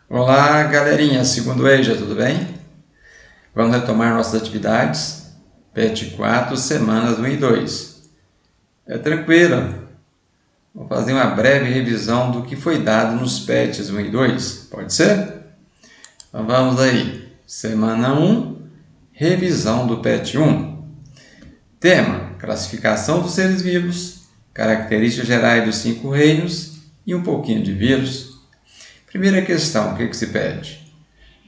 Olá, galerinha, segundo EJA, tudo bem? Vamos retomar nossas atividades. PET 4, semanas 1 e 2. É tranquilo. Vou fazer uma breve revisão do que foi dado nos PETs 1 e 2. Pode ser? Então vamos aí. Semana 1, revisão do PET 1. Tema: classificação dos seres vivos, características gerais dos 5 reinos e um pouquinho de vírus. Primeira questão, o que se pede?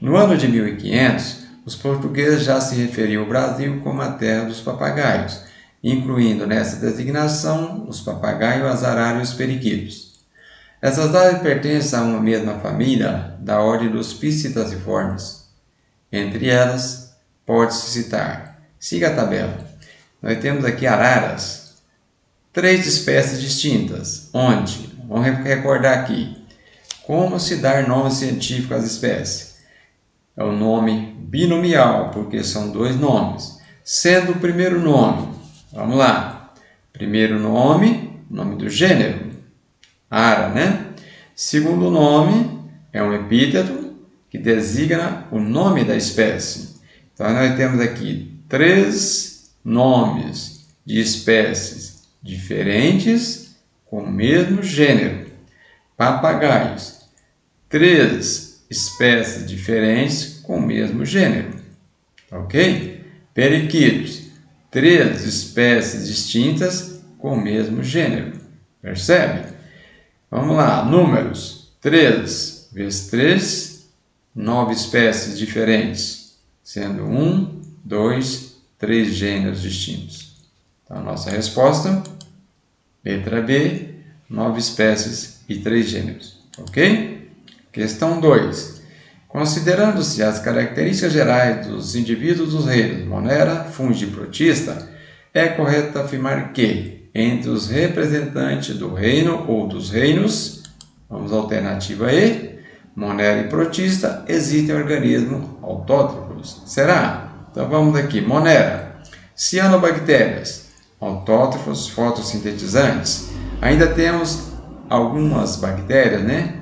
No ano de 1500, os portugueses já se referiam ao Brasil como a terra dos papagaios, incluindo nessa designação os papagaios, azarários e os periquitos. Essas aves pertencem a uma mesma família da ordem dos piscitasiformes. Entre elas, pode-se citar, siga a tabela. Nós temos aqui araras, 3 espécies distintas, onde, vamos recordar aqui, como se dar nome científico às espécies? É o nome binomial, porque são 2 nomes. Sendo o primeiro nome, vamos lá. Primeiro nome, nome do gênero, ara, né? Segundo nome, é um epíteto que designa o nome da espécie. Então, nós temos aqui 3 nomes de espécies diferentes com o mesmo gênero. Papagaios, 3 espécies diferentes com o mesmo gênero, ok? Periquitos, 3 espécies distintas com o mesmo gênero, percebe? Vamos lá, números, 3 vezes 3, 9 espécies diferentes, sendo 1, 2, 3 gêneros distintos. Então, a nossa resposta, letra B, 9 espécies e 3 gêneros, ok? Questão 2. Considerando-se as características gerais dos indivíduos dos reinos Monera, Fungi e Protista, é correto afirmar que, entre os representantes do reino ou dos reinos, vamos à alternativa E, Monera e Protista, existem organismos autótrofos. Será? Então vamos aqui, Monera, cianobactérias, autótrofos fotossintetizantes. Ainda temos algumas bactérias, né?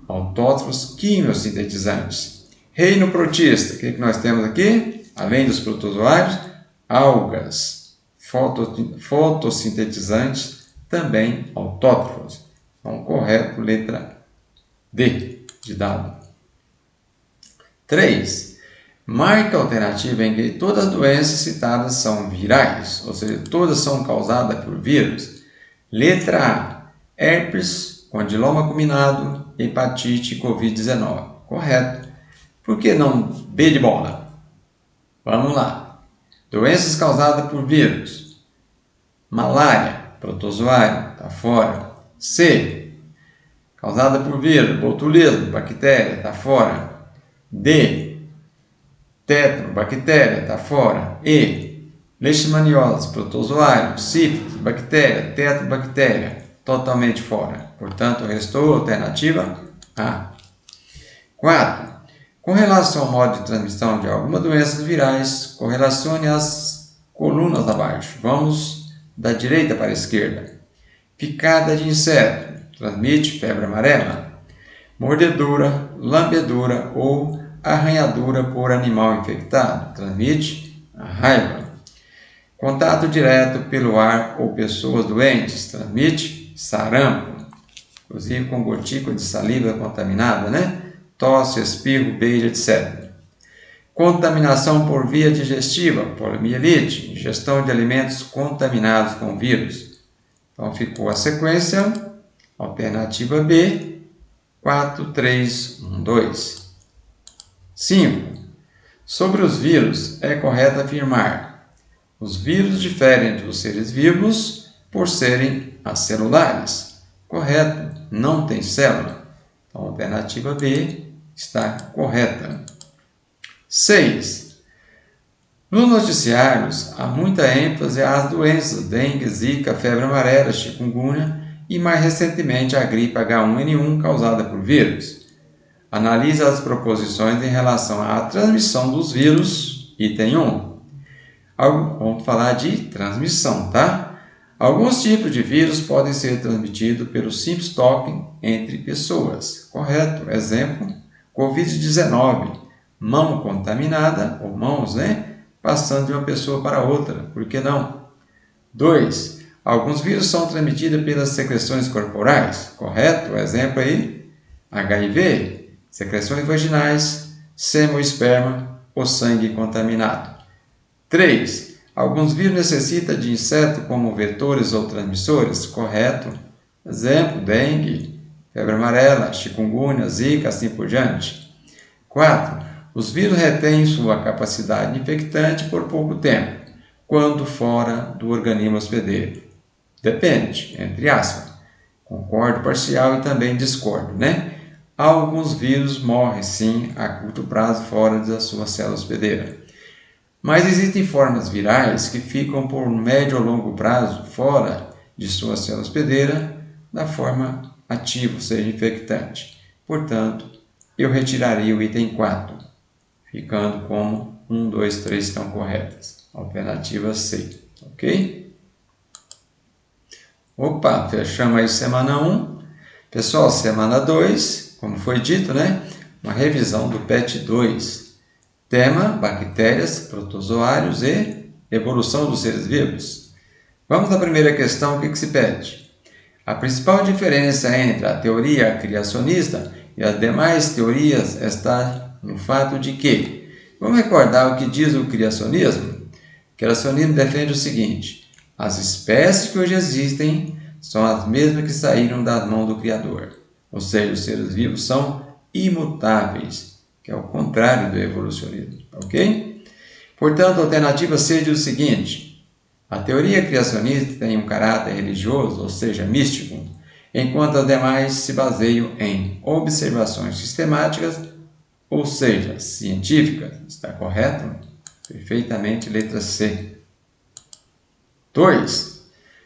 Autótrofos quimiosintetizantes. Reino protista, o que nós temos aqui? Além dos protozoários, algas fotossintetizantes, também autótrofos. Então, correto, letra D de dado. 3. Marque a alternativa em que todas as doenças citadas são virais, ou seja, todas são causadas por vírus. Letra A. Herpes, condiloma acuminado, hepatite e Covid-19. Correto. Por que não B de bola? Vamos lá. Doenças causadas por vírus. Malária, protozoário, está fora. C. Causada por vírus, botulismo, bactéria, está fora. D. Tetro, bactéria, está fora. E. Leishmaniose, protozoário, sífilis, bactéria, tetrobactéria, totalmente fora. Portanto, restou a alternativa A. 4. Com relação ao modo de transmissão de algumas doenças virais, correlacione as colunas abaixo. Vamos da direita para a esquerda. Picada de inseto, transmite febre amarela. Mordedura, lambedura ou arranhadura por animal infectado, transmite a raiva. Contato direto pelo ar ou pessoas doentes, transmite sarampo, inclusive com gotícula de saliva contaminada, né? Tosse, espirro, beijo, etc. Contaminação por via digestiva, poliomielite, ingestão de alimentos contaminados com vírus. Então ficou a sequência, alternativa B, 4, 3, 1, 2. 5. Sobre os vírus, é correto afirmar: os vírus diferem dos seres vivos por serem acelulares. Correto, não tem célula. Então, a alternativa B está correta. 6. Nos noticiários, há muita ênfase às doenças dengue, zika, febre amarela, chikungunya e, mais recentemente, a gripe H1N1 causada por vírus. Analise as proposições em relação à transmissão dos vírus, item 1. Vamos falar de transmissão, tá? Alguns tipos de vírus podem ser transmitidos pelo simples toque entre pessoas. Correto? Exemplo, Covid-19, mão contaminada, ou mãos, passando de uma pessoa para outra, por que não? 2. Alguns vírus são transmitidos pelas secreções corporais, correto? Exemplo aí, HIV, secreções vaginais, sêmen ou esperma ou sangue contaminado. 3. Alguns vírus necessitam de insetos como vetores ou transmissores, correto? Exemplo, dengue, febre amarela, chikungunya, zika, assim por diante. 4. Os vírus retêm sua capacidade infectante por pouco tempo, quando fora do organismo hospedeiro. Depende, entre aspas. Concordo parcial e também discordo, Alguns vírus morrem, sim, a curto prazo fora da sua célula hospedeira. Mas existem formas virais que ficam por médio ou longo prazo fora de sua célula hospedeira da forma ativa, ou seja, infectante. Portanto, eu retiraria o item 4, ficando como 1, 2, 3 estão corretas. Alternativa C, ok? Opa, fechamos aí semana 1. Pessoal, semana 2, como foi dito, uma revisão do PET 2. Tema, bactérias, protozoários e evolução dos seres vivos. Vamos à primeira questão, o que se pede? A principal diferença entre a teoria criacionista e as demais teorias está no fato de que, vamos recordar o que diz o criacionismo? O criacionismo defende o seguinte: as espécies que hoje existem são as mesmas que saíram das mãos do Criador, ou seja, os seres vivos são imutáveis, que é o contrário do evolucionismo, ok? Portanto, a alternativa C diz o seguinte: a teoria criacionista tem um caráter religioso, ou seja, místico, enquanto as demais se baseiam em observações sistemáticas, ou seja, científicas. Está correto? Perfeitamente, letra C. 2.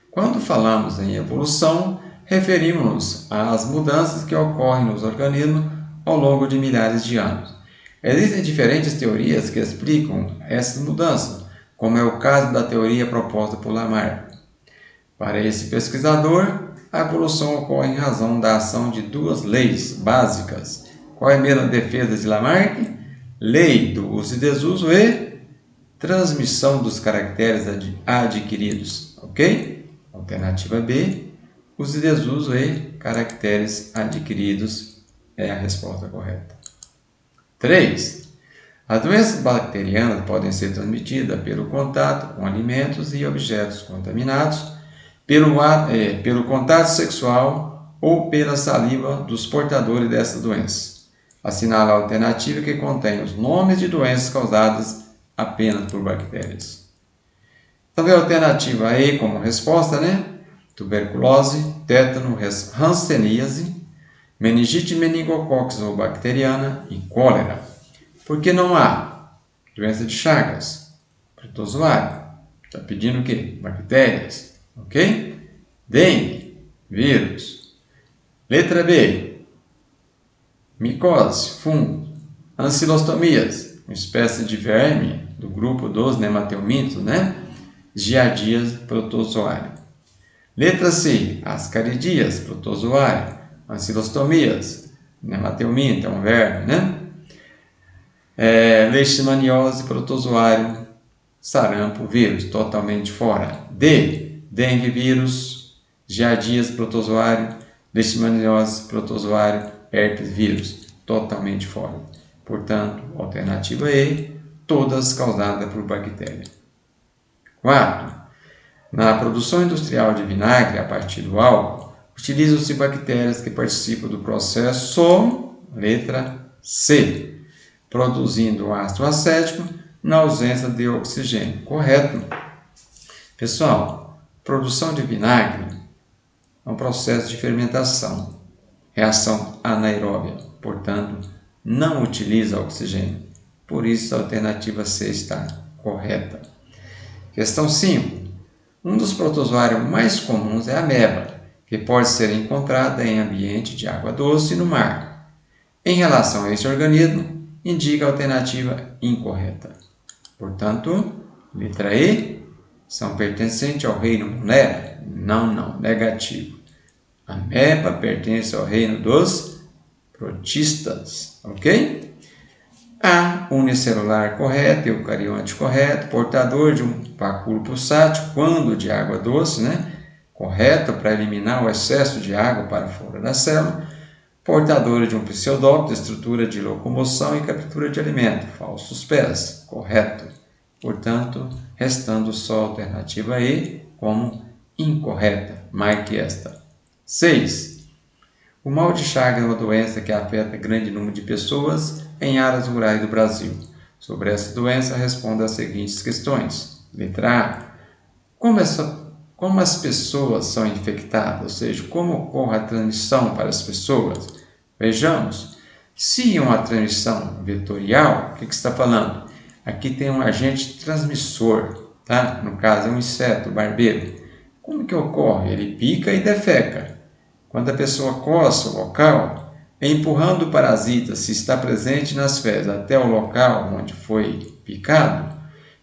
Quando falamos em evolução, referimos-nos às mudanças que ocorrem nos organismos ao longo de milhares de anos. Existem diferentes teorias que explicam essas mudanças, como é o caso da teoria proposta por Lamarck. Para esse pesquisador, a evolução ocorre em razão da ação de duas leis básicas. Qual é a mesma defesa de Lamarck? Lei do uso e desuso e transmissão dos caracteres adquiridos, ok? Alternativa B, uso e desuso e caracteres adquiridos é a resposta correta. 3. As doenças bacterianas podem ser transmitidas pelo contato com alimentos e objetos contaminados, pelo contato sexual ou pela saliva dos portadores dessas doenças. Assinala a alternativa que contém os nomes de doenças causadas apenas por bactérias. Então, a alternativa E como resposta, tuberculose, tétano, hanseníase, meningite meningocócica ou bacteriana e cólera. Por que não há doença de Chagas? Protozoário. Está pedindo o quê? Bactérias. Ok? Dengue. Vírus. Letra B. Micose. Fungo. Ancilostomias. Uma espécie de verme do grupo dos nemateumintos, Giardias. Protozoário. Letra C. Ascaridias. Protozoário. Ancilostomias. Nemateuminto. É um verme, leishmaniose, protozoário, sarampo, vírus, totalmente fora. D. Dengue, vírus, giardias, protozoário, leishmaniose, protozoário, herpes, vírus, totalmente fora. Portanto, alternativa E, todas causadas por bactéria. 4. Na produção industrial de vinagre a partir do álcool, utilizam-se bactérias que participam do processo, letra C, produzindo ácido acético na ausência de oxigênio. Correto? Pessoal, produção de vinagre é um processo de fermentação, reação anaeróbia, portanto, não utiliza oxigênio. Por isso, a alternativa C está correta. Questão 5. Um dos protozoários mais comuns é a ameba, que pode ser encontrada em ambiente de água doce e no mar. Em relação a este organismo, indica a alternativa incorreta. Portanto, letra E, são pertencentes ao reino Monera? Não, negativo. A ameba pertence ao reino dos protistas, ok? A, unicelular correto, eucarionte correto, portador de um vacúolo pulsátil, quando de água doce, né? Correto para eliminar o excesso de água para fora da célula, portadora de um pseudóptero, estrutura de locomoção e captura de alimento, falsos pés, correto. Portanto, restando só a alternativa E como incorreta, marque esta. 6. O mal de Chagas é uma doença que afeta grande número de pessoas em áreas rurais do Brasil. Sobre essa doença, responda as seguintes questões. Letra A. Como as pessoas são infectadas, ou seja, como ocorre a transmissão para as pessoas? Vejamos. Se é uma transmissão vetorial, o que está falando? Aqui tem um agente transmissor, tá? No caso é um inseto, o barbeiro. Como que ocorre? Ele pica e defeca. Quando a pessoa coça o local, empurrando o parasita, se está presente nas fezes, até o local onde foi picado,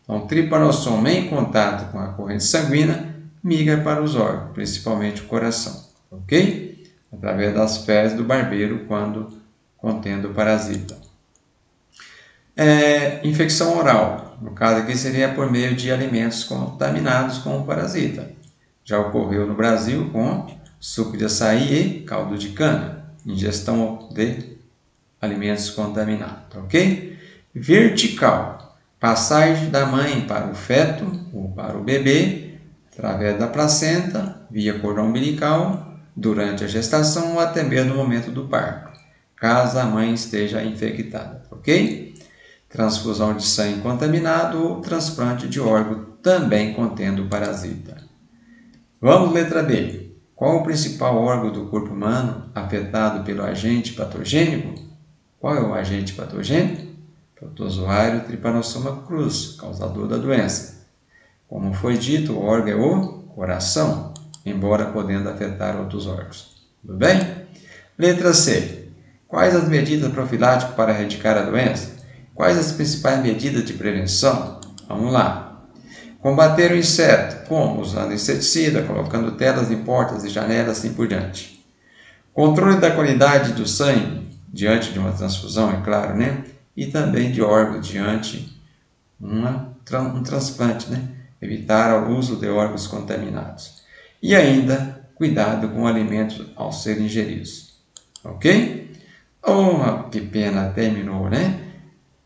então o tripanossoma em contato com a corrente sanguínea migra para os órgãos, principalmente o coração, ok? Através das fezes do barbeiro quando contendo o parasita. Infecção oral, no caso aqui seria por meio de alimentos contaminados com o parasita. Já ocorreu no Brasil com suco de açaí e caldo de cana, ingestão de alimentos contaminados, ok? Vertical, passagem da mãe para o feto ou para o bebê, através da placenta, via cordão umbilical, durante a gestação ou até mesmo no momento do parto, caso a mãe esteja infectada, ok? Transfusão de sangue contaminado ou transplante de órgão também contendo parasita. Vamos letra B. Qual o principal órgão do corpo humano afetado pelo agente patogênico? Qual é o agente patogênico? Protozoário Trypanosoma cruzi, causador da doença. Como foi dito, o órgão é o coração, embora podendo afetar outros órgãos. Tudo bem? Letra C. Quais as medidas profiláticas para erradicar a doença? Quais as principais medidas de prevenção? Vamos lá. Combater o inseto, como? Usando inseticida, colocando telas em portas e janelas, assim por diante. Controle da qualidade do sangue, diante de uma transfusão, é claro, né? E também de órgãos, diante de um transplante, né? Evitar o uso de órgãos contaminados. E ainda, cuidado com alimentos ao serem ingeridos. Ok? Oh, que pena, terminou, né?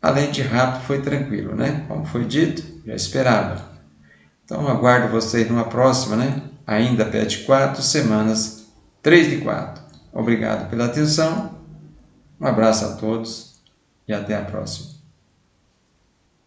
Além de rápido, foi tranquilo, né? Como foi dito, já esperava. Então, aguardo vocês numa próxima, né? Ainda PET 4, semanas 3 de 4. Obrigado pela atenção, um abraço a todos e até a próxima.